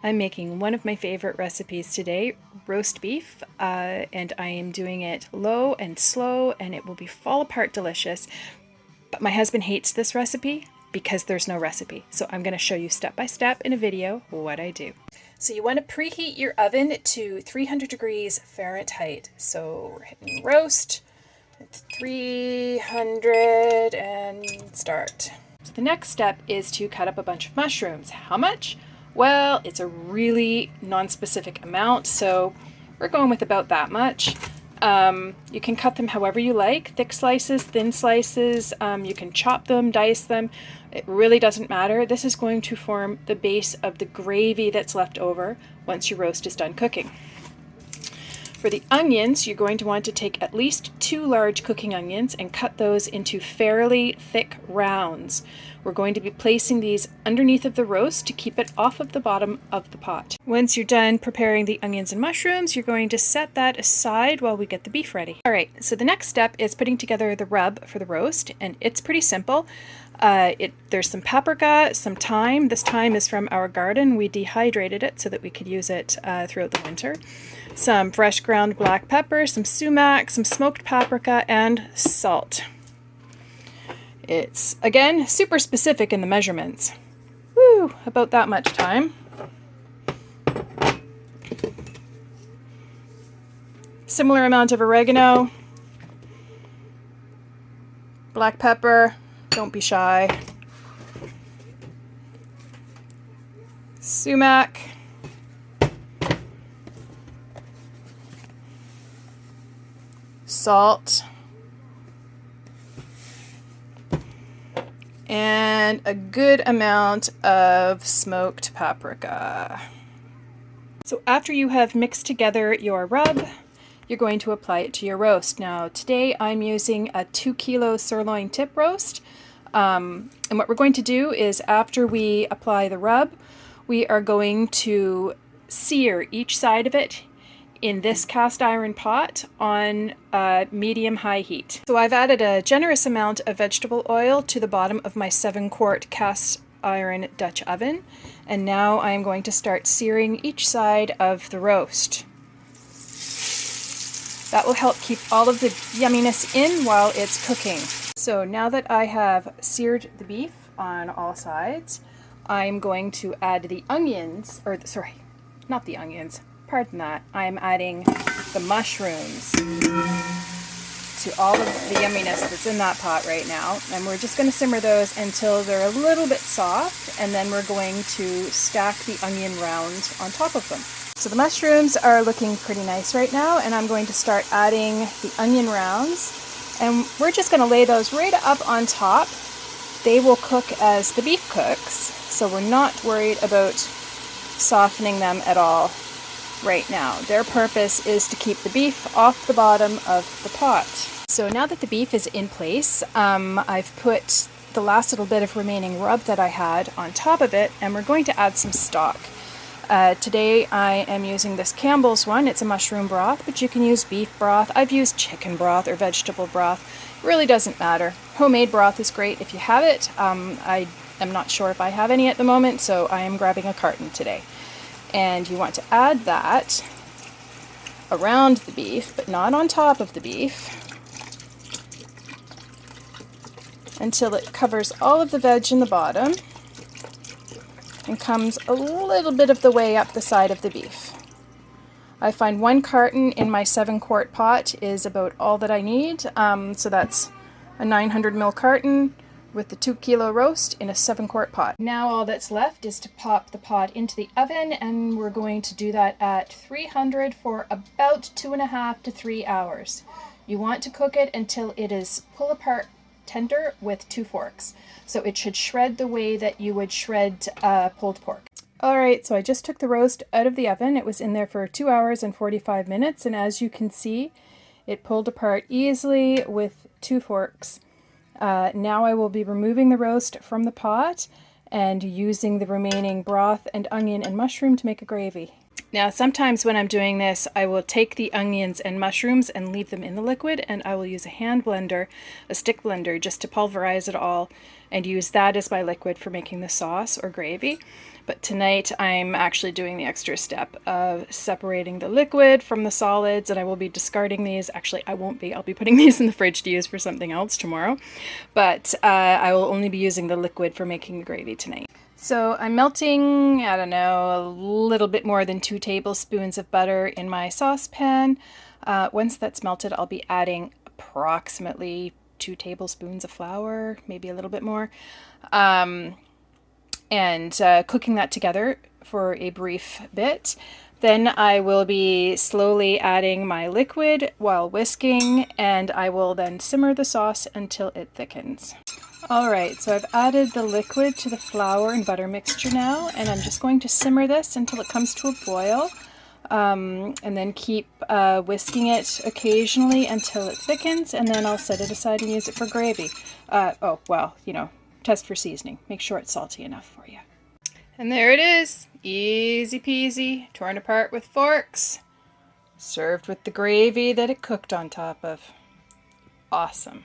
I'm making one of my favorite recipes today, roast beef, and I am doing it low and slow, and it will be fall apart delicious. But my husband hates this recipe because there's no recipe. So I'm going to show you step by step in a video what I do. So you want to preheat your oven to 300 degrees Fahrenheit. So we're hitting roast at 300 and start. So the next step is to cut up a bunch of mushrooms. How much? Well, it's a really non-specific amount, so we're going with about that much. You can cut them however you like, thick slices, thin slices, you can chop them, dice them. It really doesn't matter. This is going to form the base of the gravy that's left over once your roast is done cooking. For the onions, you're going to want to take at least 2 large cooking onions and cut those into fairly thick rounds. We're going to be placing these underneath of the roast to keep it off of the bottom of the pot. Once you're done preparing the onions and mushrooms, you're going to set that aside while we get the beef ready. Alright, so the next step is putting together the rub for the roast, and it's pretty simple. There's some paprika, some thyme. This thyme is from our garden. We dehydrated it so that we could use it throughout the winter. Some fresh ground black pepper, some sumac, some smoked paprika, and salt. It's, again, super specific in the measurements. Woo, about that much thyme. Similar amount of oregano. Black pepper, don't be shy. Sumac. Salt. And a good amount of smoked paprika. So after you have mixed together your rub, you're going to apply it to your roast. Now today I'm using a 2 kilo sirloin tip roast. And what we're going to do is after we apply the rub, we are going to sear each side of it in this cast iron pot on medium-high heat. So I've added a generous amount of vegetable oil to the bottom of my 7-quart cast iron Dutch oven, and now I'm going to start searing each side of the roast. That will help keep all of the yumminess in while it's cooking. So now that I have seared the beef on all sides, I'm going to add the onions, or sorry, not the onions, pardon that. I'm adding the mushrooms to all of the yumminess that's in that pot right now. And we're just going to simmer those until they're a little bit soft, and then we're going to stack the onion rounds on top of them. So the mushrooms are looking pretty nice right now, and I'm going to start adding the onion rounds. And we're just going to lay those right up on top. They will cook as the beef cooks, so we're not worried about softening them at all right now. Their purpose is to keep the beef off the bottom of the pot. So now that the beef is in place, I've put the last little bit of remaining rub that I had on top of it, and we're going to add some stock. Today I am using this Campbell's one. It's a mushroom broth, but you can use beef broth. I've used chicken broth or vegetable broth. It really doesn't matter. Homemade broth is great if you have it. I am not sure if I have any at the moment, so I am grabbing a carton today. And you want to add that around the beef, but not on top of the beef, until it covers all of the veg in the bottom and comes a little bit of the way up the side of the beef. I find 1 carton in my 7-quart pot is about all that I need, so that's a 900 ml carton with the 2 kilo roast in a 7-quart pot. Now all that's left is to pop the pot into the oven, and we're going to do that at 300 for about 2.5 to 3 hours. You want to cook it until it is pull apart tender with 2 forks. So it should shred the way that you would shred pulled pork. Alright, so I just took the roast out of the oven. It was in there for 2 hours and 45 minutes, and as you can see, it pulled apart easily with 2 forks. Now I will be removing the roast from the pot and using the remaining broth and onion and mushroom to make a gravy. Now sometimes when I'm doing this, I will take the onions and mushrooms and leave them in the liquid, and I will use a hand blender, a stick blender, just to pulverize it all and use that as my liquid for making the sauce or gravy. But tonight I'm actually doing the extra step of separating the liquid from the solids, and I will be discarding these. Actually, I won't be. I'll be putting these in the fridge to use for something else tomorrow. But I will only be using the liquid for making the gravy tonight. So I'm melting, I don't know, a little bit more than 2 tablespoons of butter in my saucepan. Once that's melted, I'll be adding approximately 2 tablespoons of flour, maybe a little bit more, and cooking that together for a brief bit. Then I will be slowly adding my liquid while whisking, and I will then simmer the sauce until it thickens. Alright, so I've added the liquid to the flour and butter mixture now, and I'm just going to simmer this until it comes to a boil, and then keep whisking it occasionally until it thickens, and then I'll set it aside and use it for gravy. Oh, well, you know, test for seasoning. Make sure it's salty enough for you. And there it is. Easy peasy, torn apart with forks, served with the gravy that it cooked on top of. Awesome.